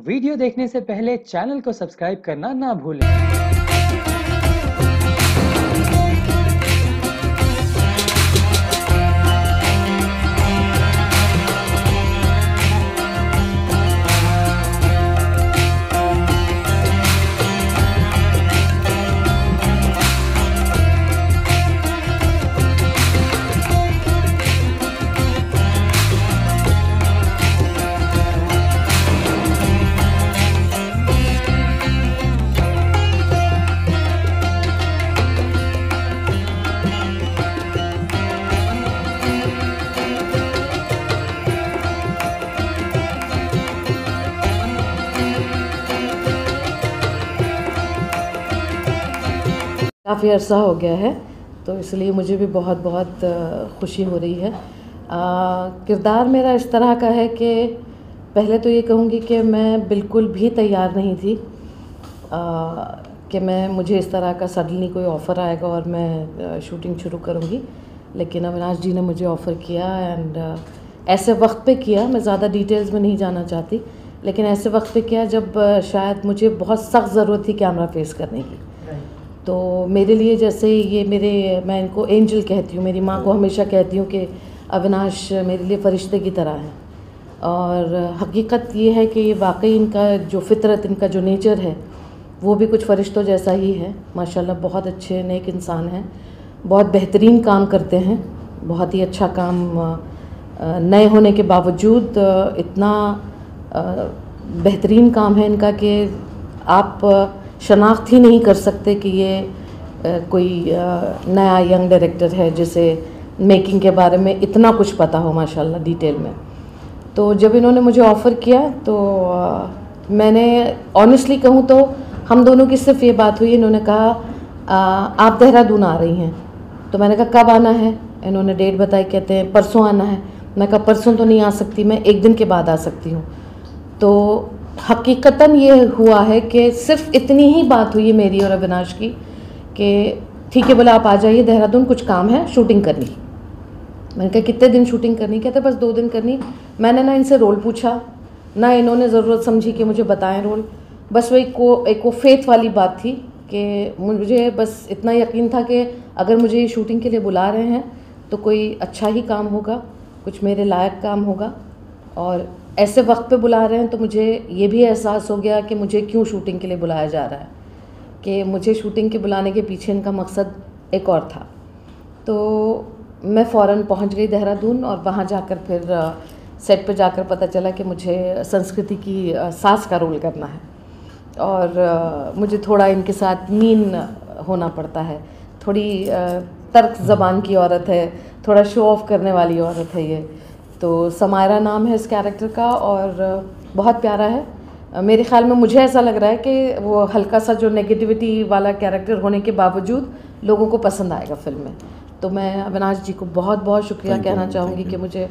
Video देखने से पहले चैनल को सब्सक्राइब करना ना भूलें। काफ़ी अरसा हो गया है, तो इसलिए मुझे भी बहुत बहुत खुशी हो रही है। किरदार मेरा इस तरह का है कि पहले तो ये कहूँगी कि मैं बिल्कुल भी तैयार नहीं थी कि मुझे इस तरह का सडनली कोई ऑफ़र आएगा और मैं शूटिंग शुरू करूँगी। लेकिन अविनाश जी ने मुझे ऑफ़र किया एंड ऐसे वक्त पे किया, मैं ज़्यादा डिटेल्स में नहीं जाना चाहती, लेकिन ऐसे वक्त पे किया जब शायद मुझे बहुत सख्त ज़रूरत थी कैमरा फेस करने की। तो मेरे लिए जैसे मैं इनको एंजल कहती हूँ, मेरी माँ को हमेशा कहती हूँ कि अविनाश मेरे लिए फ़रिश्ते की तरह है। और हकीकत ये है कि वाकई इनका जो फितरत, इनका जो नेचर है, वो भी कुछ फ़रिश्तों जैसा ही है। माशाल्लाह बहुत अच्छे नेक इंसान हैं, बहुत बेहतरीन काम करते हैं, बहुत ही अच्छा काम, नए होने के बावजूद इतना बेहतरीन काम है इनका कि आप शनाख्त ही नहीं कर सकते कि ये कोई नया यंग डायरेक्टर है जिसे मेकिंग के बारे में इतना कुछ पता हो माशाल्लाह डिटेल में। तो जब इन्होंने मुझे ऑफ़र किया तो मैंने ऑनेस्टली कहूँ तो हम दोनों की सिर्फ ये बात हुई, इन्होंने कहा आप देहरादून आ रही हैं, तो मैंने कहा कब आना है? इन्होंने डेट बताई, कहते हैं परसों आना है। मैं कहा परसों तो नहीं आ सकती, मैं एक दिन के बाद आ सकती हूँ। तो हकीकतन ये हुआ है कि सिर्फ इतनी ही बात हुई है मेरी और अविनाश की कि ठीक है बोला आप आ जाइए देहरादून, कुछ काम है, शूटिंग करनी। मैंने कहा कितने दिन शूटिंग करनी? कहते बस 2 दिन करनी। मैंने ना इनसे रोल पूछा, ना इन्होंने ज़रूरत समझी कि मुझे बताएं रोल। बस वो एक फेथ वाली बात थी कि मुझे बस इतना यकीन था कि अगर मुझे ये शूटिंग के लिए बुला रहे हैं तो कोई अच्छा ही काम होगा, कुछ मेरे लायक काम होगा। और ऐसे वक्त पे बुला रहे हैं तो मुझे ये भी एहसास हो गया कि मुझे क्यों शूटिंग के लिए बुलाया जा रहा है, कि मुझे शूटिंग के बुलाने के पीछे इनका मकसद एक और था। तो मैं फ़ौरन पहुंच गई देहरादून और वहां जाकर फिर सेट पे जाकर पता चला कि मुझे संस्कृति की सास का रोल करना है और मुझे थोड़ा इनके साथ मीन होना पड़ता है। थोड़ी तर्क ज़बान की औरत है, थोड़ा शो ऑफ करने वाली औरत है ये। तो समायरा नाम है इस कैरेक्टर का और बहुत प्यारा है। मेरे ख़्याल में मुझे ऐसा लग रहा है कि वो हल्का सा जो नेगेटिविटी वाला कैरेक्टर होने के बावजूद लोगों को पसंद आएगा फिल्म में। तो मैं अविनाश जी को बहुत बहुत शुक्रिया कहना चाहूँगी कि मुझे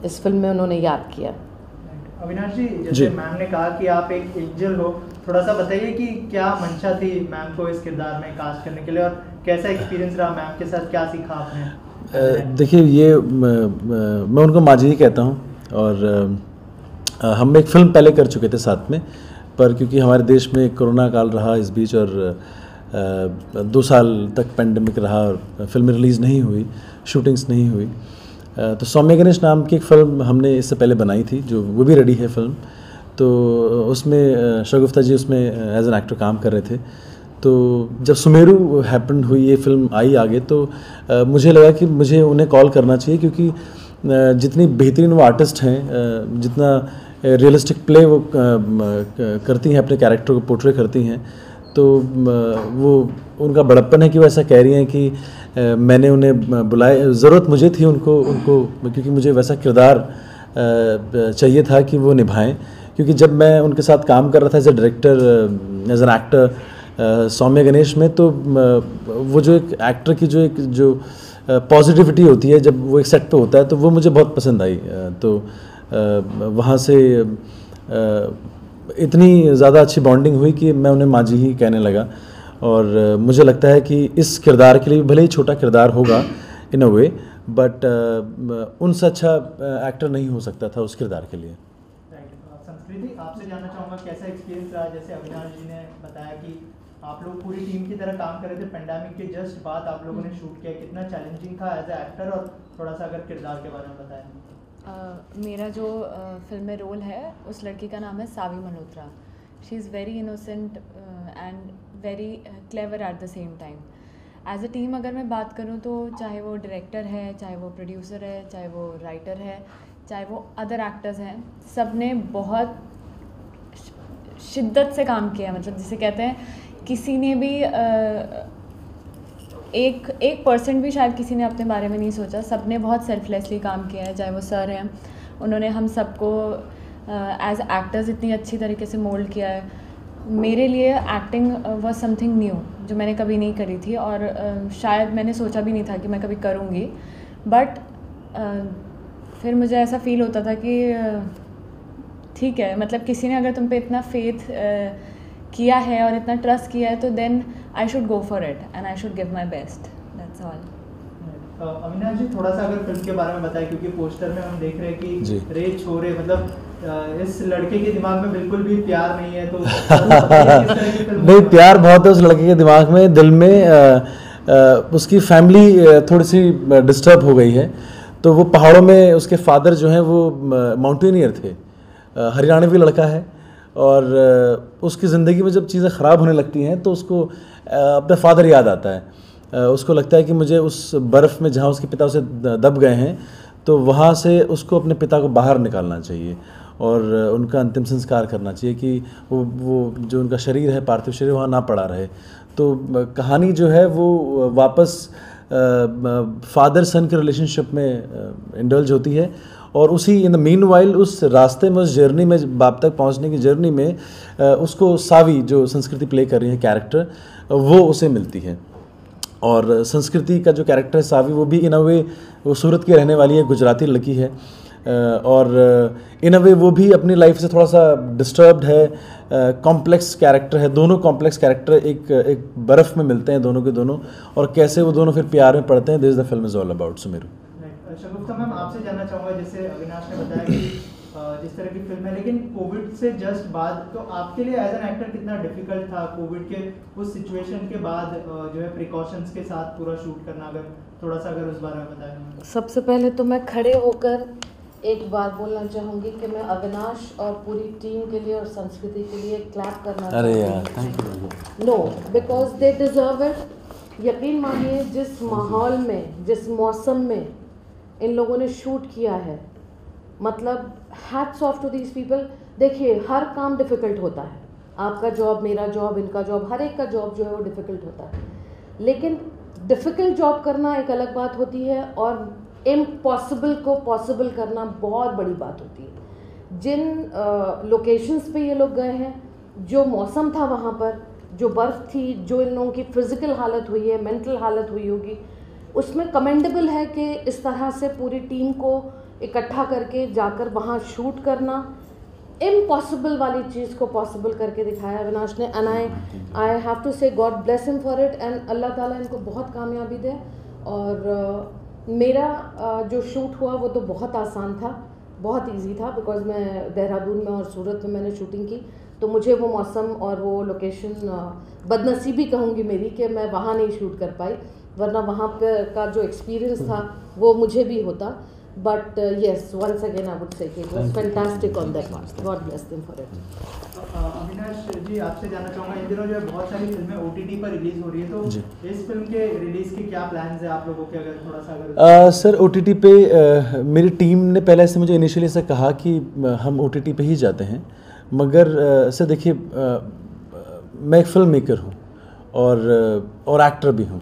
इस फिल्म में उन्होंने याद किया। अविनाश जी, जैसे मैम ने कहा कि आप एक एंजल हो, थोड़ा सा बताइए कि क्या मंशा थी मैम को इस किरदार में कास्ट करने के लिए और कैसा एक्सपीरियंस रहा मैम के साथ, क्या सीखा आपने? देखिए ये मैं उनको माजी ही कहता हूँ और हम एक फ़िल्म पहले कर चुके थे साथ में, पर क्योंकि हमारे देश में कोरोना काल रहा इस बीच और 2 साल तक पेंडेमिक रहा और फिल्म रिलीज़ नहीं हुई, शूटिंग्स नहीं हुई, तो सौम्य गणेश नाम की एक फ़िल्म हमने इससे पहले बनाई थी, जो वो भी रेडी है फ़िल्म। तो उसमें शगुफ्ता जी उसमें एज एन एक्टर काम कर रहे थे। तो जब सुमेरु हैपन हुई, ये फिल्म आई आगे, तो मुझे लगा कि मुझे उन्हें कॉल करना चाहिए, क्योंकि जितनी बेहतरीन वो आर्टिस्ट हैं, जितना रियलिस्टिक प्ले वो करती हैं, अपने कैरेक्टर को पोर्ट्रे करती हैं, तो वो उनका बड़प्पन है कि वो ऐसा कह रही हैं कि मैंने उन्हें बुलाया। ज़रूरत मुझे थी उनको क्योंकि मुझे वैसा किरदार चाहिए था कि वो निभाएं। क्योंकि जब मैं उनके साथ काम कर रहा था as a director, as an actor Saumya Ganesh में, तो वो जो एक एक्टर की जो पॉजिटिविटी होती है जब वो एक सेट पे होता है, तो वो मुझे बहुत पसंद आई। तो वहाँ से इतनी ज़्यादा अच्छी बॉन्डिंग हुई कि मैं उन्हें माजी ही कहने लगा। और मुझे लगता है कि इस किरदार के लिए भले ही छोटा किरदार होगा इन अ वे, बट उनसे अच्छा एक्टर नहीं हो सकता था उस किरदार के लिए। जी आपसे जानना चाहूँगा कैसा एक्सपीरियंस रहा, जैसे अविनाश जी ने बताया कि आप लोग पूरी टीम की तरह काम कर रहे थे, पेंडेमिक के जस्ट बाद आप लोगों ने शूट किया, कितना चैलेंजिंग था एज ए एक्टर, और थोड़ा सा अगर किरदार के बारे में बताएं। मेरा जो फिल्म में रोल है उस लड़की का नाम है Saavi Malhotra. She is very innocent and very clever at the same time. As a team अगर मैं बात करूँ तो चाहे वो डायरेक्टर है, चाहे वो प्रोड्यूसर है, चाहे वो राइटर है, चाहे वो अदर एक्टर्स हैं, सब ने बहुत शिद्दत से काम किया। मतलब जिसे कहते हैं किसी ने भी एक परसेंट भी शायद किसी ने अपने बारे में नहीं सोचा, सब ने बहुत सेल्फलेसली काम किया है। चाहे वो सर हैं, उन्होंने हम सबको एज एक्टर्स इतनी अच्छी तरीके से मोल्ड किया है। मेरे लिए एक्टिंग वाज समथिंग न्यू जो मैंने कभी नहीं करी थी, और शायद मैंने सोचा भी नहीं था कि मैं कभी करूँगी। बट फिर मुझे ऐसा फील होता था कि ठीक है, मतलब किसी ने अगर तुम पे इतना फेथ किया है और इतना ट्रस्ट किया है तो then I should go for it and I should give my best, that's all. Avinash ji थोड़ा सा अगर फिल्म के बारे में बताएं, क्योंकि पोस्टर में हम देख रहे हैं कि रे छोरे, मतलब इस लड़के के दिमाग में बिल्कुल भी प्यार नहीं है, तो नहीं, प्यार बहुत है उस लड़के के दिमाग में, दिल में। उसकी फैमिली थोड़ी सी डिस्टर्ब हो गई है, तो वो पहाड़ों में, उसके फादर जो हैं वो माउंटेनियर थे, हरियाणवी लड़का है, और उसकी ज़िंदगी में जब चीज़ें ख़राब होने लगती हैं तो उसको अपना फादर याद आता है। उसको लगता है कि मुझे उस बर्फ़ में जहाँ उसके पिता उसे दब गए हैं, तो वहाँ से उसको अपने पिता को बाहर निकालना चाहिए और उनका अंतिम संस्कार करना चाहिए कि वो जो उनका शरीर है, पार्थिव शरीर, वहाँ ना पड़ा रहे। तो कहानी जो है वो वापस फादर सन के रिलेशनशिप में इंडल्ज होती है, और उसी इन द मीनवाइल उस रास्ते में, उस जर्नी में, बाप तक पहुंचने की जर्नी में उसको सावी, जो संस्कृति प्ले कर रही है कैरेक्टर, वो उसे मिलती है। और संस्कृति का जो कैरेक्टर है सावी, वो भी इन अ वे वो सूरत की रहने वाली है, गुजराती लड़की है, और इन अ वे वो भी अपनी लाइफ से थोड़ा सा डिस्टर्ब्ड है। कॉम्प्लेक्स कैरेक्टर है, दोनों कॉम्प्लेक्स कैरेक्टर एक बर्फ़ में मिलते हैं दोनों के दोनों, और कैसे वो दोनों फिर प्यार में पड़ते हैं। This is the film is all about Sumeru. Shagufta ma'am, आपसे जानना चाहूँगा, जैसे अविनाश ने बताया कि जिस तरह की फिल्म है, लेकिन कोविड से जस्ट बाद, तो आपके लिए एज एन एक्टर कितना डिफिकल्ट था कोविड के उस सिचुएशन के बाद जो है प्रिकॉशंस के साथ पूरा शूट करना, अगर थोड़ा सा अगर उस बारे में बताएं। सबसे पहले तो मैं खड़े होकर एक बात बोलना चाहूँगी कि मैं अविनाश और पूरी टीम के लिए और संस्कृति के लिए क्लैप करना चाहूँगी। No, because they deserve it. यकीन मानिए, जिस माहौल में, जिस मौसम में इन लोगों ने शूट किया है, मतलब hats off to these people. देखिए, हर काम डिफ़िकल्ट होता है, आपका जॉब, मेरा जॉब, इनका जॉब, हर एक का जॉब जो है वो डिफ़िकल्ट होता है, लेकिन डिफ़िकल्ट जॉब करना एक अलग बात होती है और इम्पॉसिबल को पॉसिबल करना बहुत बड़ी बात होती है। जिन लोकेशंस पे ये लोग गए हैं, जो मौसम था वहाँ पर, जो बर्फ़ थी, जो इन लोगों की फ़िज़िकल हालत हुई है, मेंटल हालत हुई होगी, उसमें कमेंडेबल है कि इस तरह से पूरी टीम को इकट्ठा करके जाकर वहाँ शूट करना, इम्पॉसिबल वाली चीज़ को पॉसिबल करके दिखाया अविनाश ने। And I have to say God bless him for it, and अल्लाह ताला इनको बहुत कामयाबी दे। और मेरा जो शूट हुआ वो तो बहुत आसान था, बहुत इजी था, बिकॉज मैं देहरादून में और सूरत में मैंने शूटिंग की, तो मुझे वो मौसम और वो लोकेशन, बदनसीबी कहूँगी मेरी कि मैं वहाँ नहीं शूट कर पाई, वरना वहाँ पे का जो एक्सपीरियंस था वो मुझे भी होता। But yes, once again I would say it was fantastic on that part. God bless them for it. Avinash ji, आपसे जानना चाहूँगा, इन दिनों जो है बहुत सारी फिल्में OTT पर रिलीज हो रही है, तो इस फिल्म के रिलीज के क्या प्लान्स हैं आप लोगों के, अगर थोड़ा सा अगर सर OTT पे मेरी टीम ने पहले से मुझे इनिशियली से कहा कि हम OTT पे ही जाते हैं, मगर सर देखिए, मैं एक फिल्म मेकर हूँ और एक्टर भी हूँ,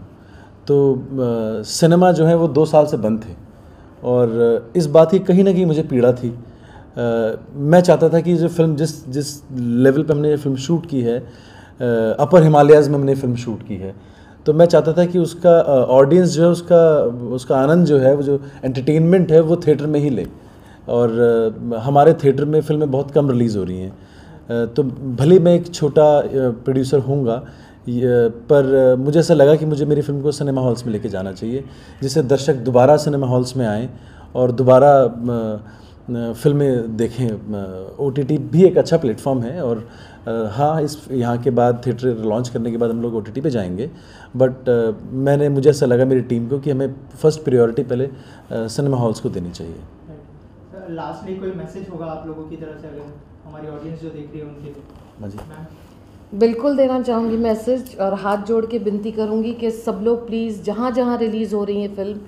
तो सिनेमा जो है वो 2 साल से बंद थे, और इस बात की कहीं ना कहीं मुझे पीड़ा थी। मैं चाहता था कि जो फिल्म जिस लेवल पे हमने ये फिल्म शूट की है, अपर हिमालयाज़ में हमने फिल्म शूट की है, तो मैं चाहता था कि उसका ऑडियंस जो है, उसका आनंद जो है, वो जो एंटरटेनमेंट है, वो थिएटर में ही ले। और हमारे थिएटर में फिल्में बहुत कम रिलीज़ हो रही हैं, तो भले मैं एक छोटा प्रोड्यूसर होऊंगा, पर मुझे ऐसा लगा कि मुझे मेरी फिल्म को सिनेमा हॉल्स में लेके जाना चाहिए, जिससे दर्शक दोबारा सिनेमा हॉल्स में आएँ और दोबारा फिल्में देखें। OTT भी एक अच्छा प्लेटफॉर्म है और हाँ, इस यहाँ के बाद थिएटर लॉन्च करने के बाद हम लोग OTT पे जाएंगे, बट मुझे ऐसा लगा मेरी टीम को कि हमें फर्स्ट प्रायोरिटी पहले सिनेमा हॉल्स को देनी चाहिए। लास्टली कोई मैसेज होगा आप लोगों की तरफ से अगर हमारी ऑडियंस जो देख रही है उनके लिए? हाँ जी, बिल्कुल देना चाहूँगी मैसेज, और हाथ जोड़ के विनती करूँगी कि सब लोग प्लीज़ जहाँ जहाँ रिलीज़ हो रही है फिल्म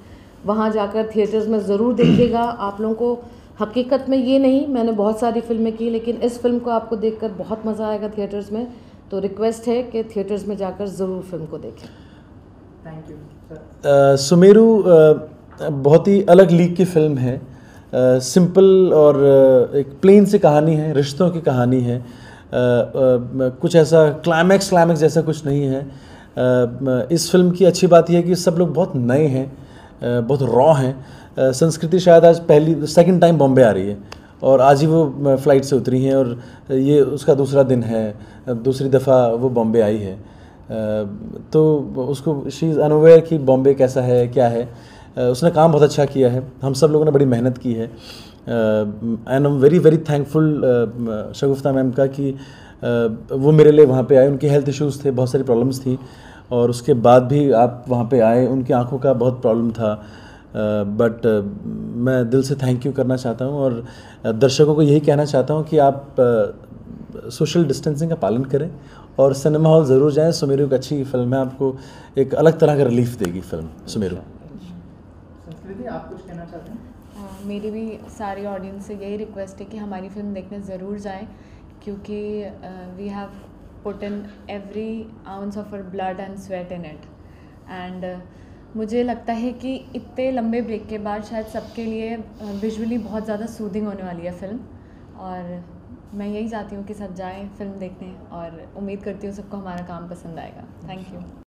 वहाँ जाकर थिएटर्स में ज़रूर देखिएगा। आप लोगों को हकीकत में ये नहीं, मैंने बहुत सारी फिल्में की, लेकिन इस फिल्म को आपको देखकर बहुत मज़ा आएगा थिएटर्स में, तो रिक्वेस्ट है कि थिएटर्स में जाकर ज़रूर फिल्म को देखें। Thank you sir. सुमेरु बहुत ही अलग लीग की फिल्म है। सिंपल और एक प्लेन सी कहानी है, रिश्तों की कहानी है। कुछ ऐसा क्लाइमैक्स जैसा कुछ नहीं है। इस फिल्म की अच्छी बात यह है कि सब लोग बहुत नए हैं, बहुत रॉ हैं। संस्कृति शायद आज सेकंड टाइम बॉम्बे आ रही है और आज ही वो फ़्लाइट से उतरी हैं और ये उसका दूसरा दिन है, दूसरी दफ़ा वो बॉम्बे आई है। तो उसको शी इज़ अनअवेयर कि बॉम्बे कैसा है, क्या है। उसने काम बहुत अच्छा किया है, हम सब लोगों ने बड़ी मेहनत की है। And I am very very thankful Shagufta ma'am का कि वो मेरे लिए वहाँ पे आए। उनके हेल्थ इश्यूज़ थे, बहुत सारी प्रॉब्लम्स थी और उसके बाद भी आप वहाँ पे आए। उनकी आंखों का बहुत प्रॉब्लम था, बट मैं दिल से थैंक यू करना चाहता हूँ और दर्शकों को यही कहना चाहता हूँ कि आप सोशल डिस्टेंसिंग का पालन करें और सिनेमा हॉल ज़रूर जाएं। सुमेरु एक अच्छी फिल्म है, आपको एक अलग तरह का रिलीफ देगी फिल्म सुमेरु। संस्कृति, आप कुछ कहना चाहते हैं? मेरी भी सारी ऑडियंस से यही रिक्वेस्ट है कि हमारी फिल्म देखने ज़रूर जाएं, क्योंकि we have put in every ounce of our blood and sweat in it. And मुझे लगता है कि इतने लंबे ब्रेक के बाद शायद सबके लिए विजुअली बहुत ज़्यादा सूदिंग होने वाली है फिल्म, और मैं यही चाहती हूँ कि सब जाएं फिल्म देखने और उम्मीद करती हूँ सबको हमारा काम पसंद आएगा। Thank you.